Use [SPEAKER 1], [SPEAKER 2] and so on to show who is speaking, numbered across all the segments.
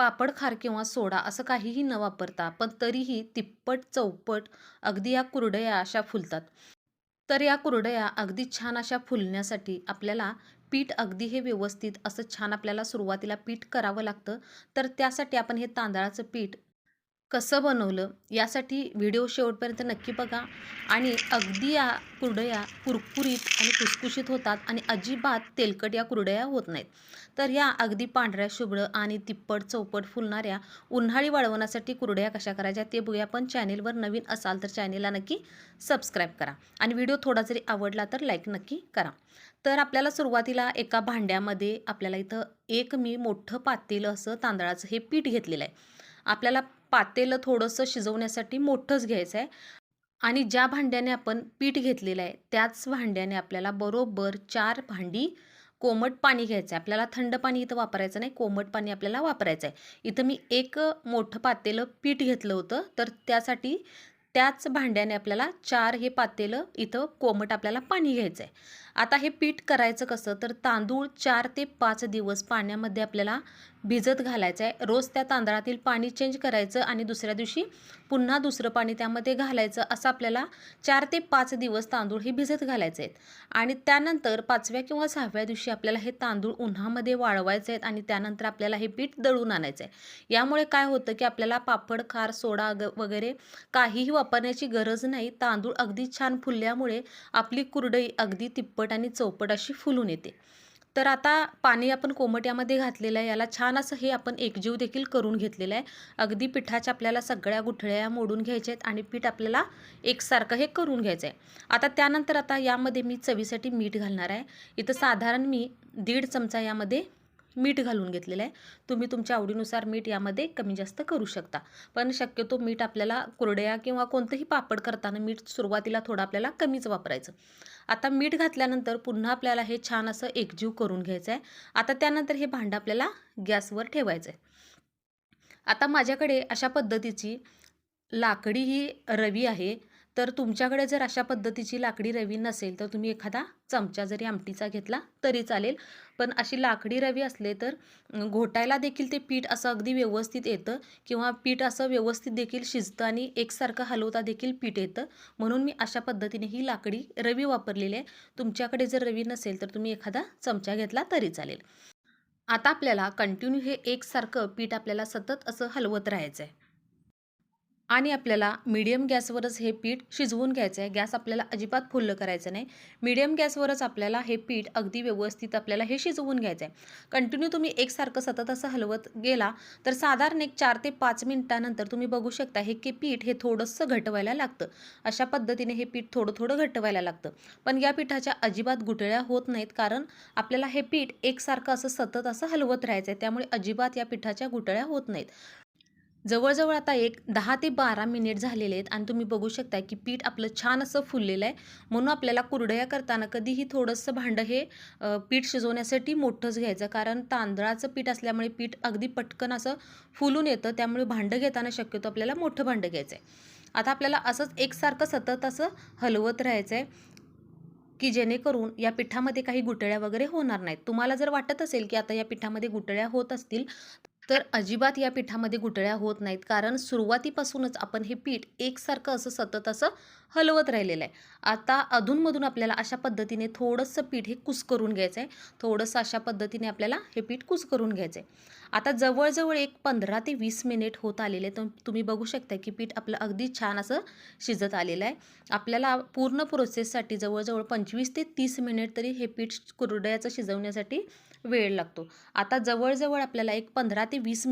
[SPEAKER 1] पापड, खार किंवा सोडा असं काहीही न वापरता पण तरीही तिप्पट, चौपट अगदी या कुरडया अशा फुलतात. तर या कुरडया अगदी छान अशा फुलण्यासाठी आपल्याला पीठ अगदी हे व्यवस्थित असं छान आपल्याला सुरुवातीला पीठ करावं लागतं. तर त्यासाठी आपण हे तांदळाचं पीठ कसं बनवलं यासाठी व्हिडिओ शेवटपर्यंत नक्की बघा आणि अगदी या कुरडया कुरकुरीत आणि खुसखुशीत होतात आणि अजिबात तेलकट या कुरडया होत नाहीत. तर या अगदी पांढऱ्या शुभ्र आणि तिप्पट चौपट फुलणाऱ्या उन्हाळी वाळवण्यासाठी कुरडया कशा करायच्या ते बघूया. पण चॅनेलवर नवीन असाल तर चॅनेलला नक्की सबस्क्राईब करा आणि व्हिडिओ थोडा जरी आवडला तर लाईक नक्की करा. तर आपल्याला सुरुवातीला एका भांड्यामध्ये आपल्याला इथं एक मी मोठं पातेलं असं तांदळाचं हे पीठ घेतलेलं आहे. आपल्याला पातेलं थोडंसं शिजवण्यासाठी मोठंच घ्यायचं आहे आणि ज्या भांड्याने आपण पीठ घेतलेलं आहे त्याच भांड्याने आपल्याला बरोबर 4 भांडी कोमट पाणी घ्यायचं आहे. आपल्याला थंड पाणी इथं वापरायचं नाही, कोमट पाणी आपल्याला वापरायचं आहे. इथं मी एक मोठं पातेलं पीठ घेतलं होतं, तर त्यासाठी त्याच भांड्याने आपल्याला 4 हे पातेलं इथं कोमट आपल्याला पाणी घ्यायचं आहे. आता हे पीठ करायचं कसं, तर तांदूळ 4 ते 5 दिवस पाण्यामध्ये आपल्याला भिजत घालायचं आहे. रोज त्या तांदळातील पाणी चेंज करायचं आणि दुसऱ्या दिवशी पुन्हा दुसरं पाणी त्यामध्ये घालायचं. असं आपल्याला 4 ते 5 दिवस तांदूळ हे भिजत घालायचे आहेत आणि त्यानंतर 5व्या किंवा 6व्या दिवशी आपल्याला हे तांदूळ उन्हामध्ये वाळवायचे आहेत आणि त्यानंतर आपल्याला हे पीठ दळून आणायचं आहे. यामुळे काय होतं की आपल्याला पापड, खार, सोडा वगैरे काहीही वापरण्याची गरज नाही. तांदूळ अगदी छान फुलल्यामुळे आपली कुरडई अगदी तिप्पट आणि चौपट अशी फुलून येते. तर आता पाणी आपण कोमट यामध्ये घातलेलं आहे. याला छान असं हे आपण एकजीव देखील करून घेतलेलं आहे. अगदी पिठाच्या आपल्याला सगळ्या गुठळ्या मोडून घ्यायच्या आहेत आणि पीठ आपल्याला एकसारखं हे करून घ्यायचं आहे. आता त्यानंतर आता यामध्ये मी चवीसाठी मीठ घालणार आहे. इथं साधारण मी 1.5 चमचा यामध्ये मीठ घालून घेतलेलं आहे. तुम्ही तुमच्या आवडीनुसार मीठ यामध्ये कमी जास्त करू शकता. पण शक्यतो मीठ आपल्याला कुरडया किंवा कोणतेही पापड करताना मीठ सुरुवातीला थोडं आपल्याला कमीच वापरायचं. आता मीठ घातल्यानंतर पुन्हा आपल्याला हे छान असं एकजीव करून घ्यायचं आहे. आता त्यानंतर हे भांडं आपल्याला गॅसवर ठेवायचं आहे. आता माझ्याकडे अशा पद्धतीची लाकडी ही रवी आहे. तर तुमच्याकडे जर अशा पद्धतीची लाकडी रवी नसेल तर तुम्ही एखादा चमचा जरी आमटीचा घेतला तरी चालेल. पण अशी लाकडी रवी असले तर घोटायला देखील ते पीठ असं अगदी व्यवस्थित येतं किंवा पीठ असं व्यवस्थित देखील शिजतं आणि एकसारखं हलवता देखील पीठ येतं. म्हणून मी अशा पद्धतीने ही लाकडी रवी वापरलेली आहे. तुमच्याकडे जर रवी नसेल तर तुम्ही एखादा चमचा घेतला तरी चालेल. आता आपल्याला कंटिन्यू हे एकसारखं पीठ आपल्याला सतत असं हलवत राहायचं आहे. आणि आपल्याला मीडियम गॅसवरच हे पीठ शिजवून घ्यायचं आहे. गॅस आपल्याला अजिबात फुल्ल करायचं नाही. मीडियम गॅसवरच आपल्याला हे पीठ अगदी व्यवस्थित आपल्याला हे शिजवून घ्यायचं आहे. कंटिन्यू तुम्ही एकसारखं सतत असं हलवत गेला तर साधारण एक 4 ते 5 मिनिटानंतर तुम्ही बघू शकता हे की पीठ हे थोडंसं घटवायला लागतं. अशा पद्धतीने हे पीठ थोडं घटवायला लागतं. पण या पिठाच्या अजिबात गुठळ्या होत नाहीत, कारण आपल्याला हे पीठ एकसारखं असं सतत असं हलवत राहायचं आहे. त्यामुळे अजिबात या पिठाच्या गुठळ्या होत नाहीत. जवळ-जवळ आता एक 10 ते 12 मिनिट झालेले आहेत आणि तुम्ही बघू शकता की पीठ आपलं छान असं फुललेलं आहे. म्हणून आपल्याला कुरडया करताना कधीही थोडंसं भांडं हे पीठ शिजवण्यासाठी मोठंच घ्यायचं, कारण तांदळाचं पीठ असल्यामुळे पीठ अगदी पटकन असं फुलून येतं. त्यामुळे भांडं घेताना शक्यतो आपल्याला मोठं भांडं घ्यायचं आहे. आता आपल्याला असंच एकसारखं सतत असं हलवत राहायचं आहे की जेणेकरून या पिठामध्ये काही गुठळ्या वगैरे होणार नाहीत. तुम्हाला जर वाटत असेल की आता या पिठामध्ये गुठळ्या होत असतील तर अजिबात या पिठामध्ये गुठळ्या होत नाहीत, कारण सुरुवातीपासूनच आपण हे पीठ एकसारखं असं सतत असं हलवत राहिलेलं आहे. आता अधूनमधून आपल्याला अशा पद्धतीने थोडंसं पीठ हे कुस्करून घ्यायचं आहे. थोडंसं अशा पद्धतीने आपल्याला हे पीठ कुस्करून घ्यायचं आहे. आता जवळ-जवळ एक 15 ते 20 मिनिट होत आलेले, तर तुम्ही बघू शकता की पीठ आपलं अगदी छान असं शिजत आलेलं आहे. आपल्याला पूर्ण प्रोसेससाठी जवळ-जवळ 25 ते 30 मिनिट तरी हे पीठ कुरडयाचं शिजवण्यासाठी वेळ लागतो. आता जवळ-जवळ आपल्याला एक 15 ते 20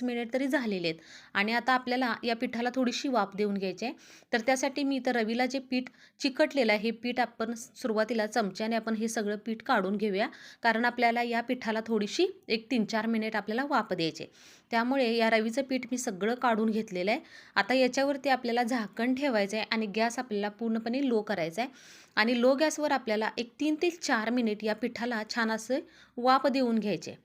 [SPEAKER 1] मिनिट तरी झालेले आहेत आणि आता आपल्याला या पिठाला थोडीशी वाफ देऊन घ्यायची आहे. तर त्यासाठी मी इथं रवीला जे पीठ चिकटलेलं आहे, हे पीठ आपण सुरुवातीला चमच्याने आपण हे सगळं पीठ काढून घेऊया, कारण आपल्याला या पिठाला थोडीशी एक 3-4 मिनिट आपल्याला वाफ द्यायची आहे. त्यामुळे या रवीचं पीठ मी सगळं काढून घेतलेलं आहे. आता याच्यावरती आपल्याला झाकण ठेवायचं आहे आणि गॅस आपल्याला पूर्णपणे लो करायचा आहे आणि लो गॅसवर आपल्याला एक 3 ते 4 मिनिट या पिठाला छान असं वाफ देऊन घ्यायचे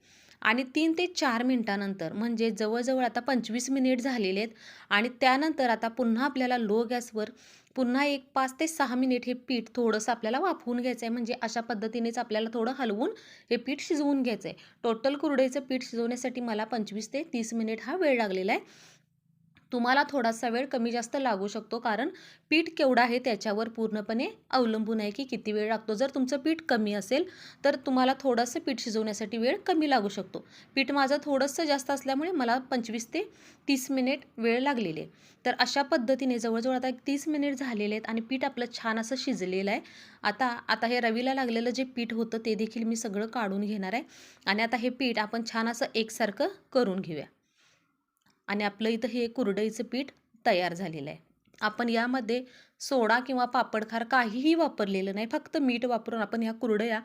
[SPEAKER 1] आणि 3 ते 4 मिनिटानंतर म्हणजे जवळ-जवळ आता 25 मिनिट झालेले आहेत आणि त्यानंतर आता पुन्हा आपल्याला लो गॅसवर पुन्हा एक 5 ते 6 मिनिट हे पीठ थोडंसं आपल्याला वाफवून घ्यायचं आहे. म्हणजे अशा पद्धतीनेच आपल्याला थोडं हलवून हे पीठ शिजवून घ्यायचं आहे. टोटल कुरडईचं पीठ शिजवण्यासाठी मला 25 ते 30 मिनिट हा वेळ लागलेला आहे. तुम्हाला थोडासा वेळ कमी जास्त लागू शकतो, कारण पीठ केवढं आहे त्याच्यावर पूर्णपणे अवलंबून आहे की किती वेळ लागतो. जर तुमचं पीठ कमी असेल तर तुम्हाला थोडंसं पीठ शिजवण्यासाठी वेळ कमी लागू शकतो. पीठ माझं थोडंसं जास्त असल्यामुळे मला 25 ते 30 मिनिट वेळ लागलेले आहे. तर अशा पद्धतीने जवळजवळ आता 30 मिनिट झालेले आहेत आणि पीठ आपलं छान असं शिजलेलं आहे. आता आता हे रवीला लागलेलं जे पीठ होतं ते देखील मी सगळं काढून घेणार आहे आणि आता हे पीठ आपण छान असं एकसारखं करून घेऊया. आणि आपलं इथं हे कुरडईचं पीठ तयार झालेलं आहे. आपण यामध्ये सोडा किंवा पापडखार काहीही वापरलेलं नाही. फक्त मीठ वापरून आपण ह्या कुरडया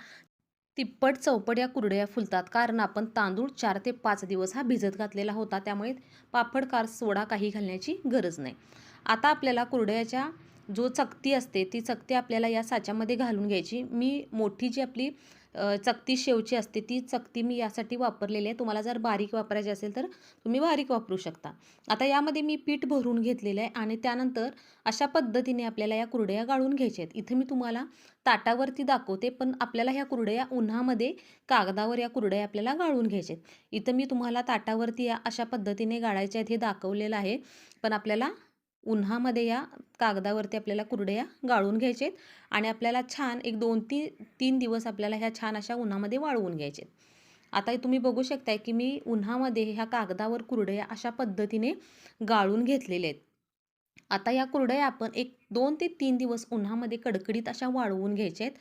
[SPEAKER 1] तिप्पट चौपट या कुरडया फुलतात. कारण आपण तांदूळ 4 ते 5 दिवस हा भिजत घातलेला होता. त्यामुळे पापडखार, सोडा काही घालण्याची गरज नाही. आता आपल्याला कुरडयाच्या जो चकती असते ती चकती आपल्याला या साच्यामध्ये घालून घ्यायची. मी मोठी जी आपली चकती शेवची असते ती चकती मी यासाठी वापरलेली आहे. तुम्हाला जर बारीक वापरायची असेल तर तुम्ही बारीक वापरू शकता. आता यामध्ये मी पीठ भरून घेतलेलं आहे आणि त्यानंतर अशा पद्धतीने आपल्याला या कुरडया गाळून घ्यायच्या आहेत. इथं मी तुम्हाला ताटावरती दाखवते, पण आपल्याला ह्या कुरडया उन्हामध्ये कागदावर या कुरडया आपल्याला गाळून घ्यायच्या आहेत. इथं मी तुम्हाला ताटावरती या अशा पद्धतीने गाळायच्या आहेत हे दाखवलेलं आहे, पण आपल्याला उन्हामध्ये या कागदावरती आपल्याला कुरडया गाळून घ्यायच्या आहेत आणि आपल्याला छान एक 2-3 दिवस आपल्याला ह्या छान अशा उन्हामध्ये वाळवून घ्यायचे आहेत. आता तुम्ही बघू शकताय की मी उन्हामध्ये ह्या कागदावर कुरडया अशा पद्धतीने गाळून घेतलेल्या आहेत. आता या कुरडया आपण एक 2 ते 3 दिवस उन्हामध्ये कडकडीत अशा वाळवून घ्यायच्या आहेत.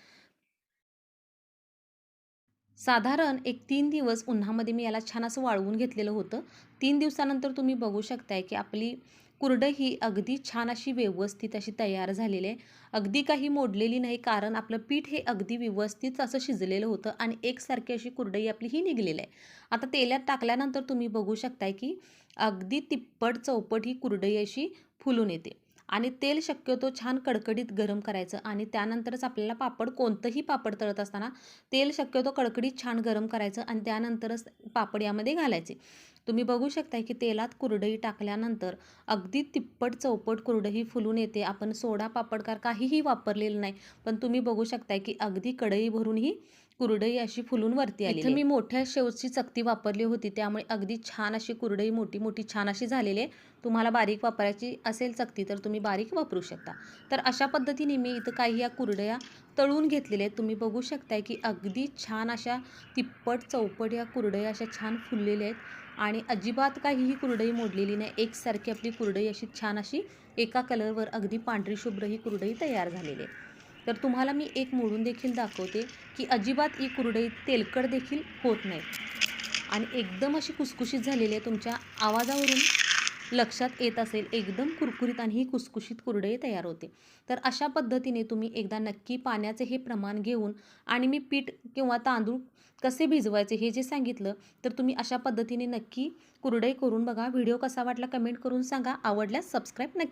[SPEAKER 1] साधारण एक 3 दिवस उन्हामध्ये मी याला छान असं वाळवून घेतलेलं होतं. 3 दिवसानंतर तुम्ही बघू शकताय की आपली कुरडई ही अगदी छान अशी व्यवस्थित अशी तयार झालेली आहे. अगदी काही मोडलेली नाही, कारण आपलं पीठ हे अगदी व्यवस्थित असं शिजलेलं होतं आणि एकसारखी अशी कुरडई आपली ही निघलेली आहे. आता तेलात टाकल्यानंतर तुम्ही बघू शकताय की अगदी तिप्पट चौपट ही कुरडई अशी फुलून येते. आणि तेल शक्यतो छान कडकडीत गरम करायचं आणि त्यानंतरच आपल्याला पापड, कोणतंही पापड तळत असताना तेल शक्यतो कडकडीत छान गरम करायचं आणि त्यानंतरच पापड यामध्ये घालायचे. तुम्ही बघू शकताय की तेलात कुरडई टाकल्यानंतर अगदी तिप्पट चौपट कुरडई फुलून येते. आपण सोडा, पापडकार काहीही वापरलेलं नाही, पण तुम्ही बघू शकताय की अगदी कढई भरून ही कुरडई अशी फुलून वरती आलेली आहे. इथं मी मोठ्या शेवची चकती वापरली होती, त्यामुळे अगदी छान अशी कुरडई मोठी मोठी छान अशी झालेली आहे. तुम्हाला बारीक वापरायची असेल चकती तर तुम्ही बारीक वापरू शकता. तर अशा पद्धतीने मी इथं काही या कुरडया तळून घेतलेल्या आहेत. तुम्ही बघू शकताय की अगदी छान अशा तिप्पट चौपट या कुरडया अशा छान फुललेल्या आहेत आणि अजिबात काहीही कुरडई मोडलेली नाही. एकसारखी आपली कुरडई अशी छान अशी एका कलरवर अगदी पांढरी शुभ्र ही कुरडई तयार झालेली आहे. तर तुम्हाला मी एक मोडून देखील दाखवते की अजिबात ही कुरडई तेलकट देखील होत नाही आणि एकदम अशी खुसखुशीत झालेली आहे. तुमच्या आवाजावरून लक्षात येत असेल, एकदम कुरकुरीत आणि ही खुसखुशीत कुरडई तयार होते. तर अशा पद्धतीने तुम्ही एकदा नक्की पाण्याचे हे प्रमाण घेऊन आणि मी पीठ किंवा तांदूळ कसे भिजवायचे हे जे सांगितलं, तर तुम्ही अशा पद्धतीने नक्की कुरडई करून बघा. व्हिडिओ कसा वाटला कमेंट करून सांगा. आवडल्यास सबस्क्राईब नक्की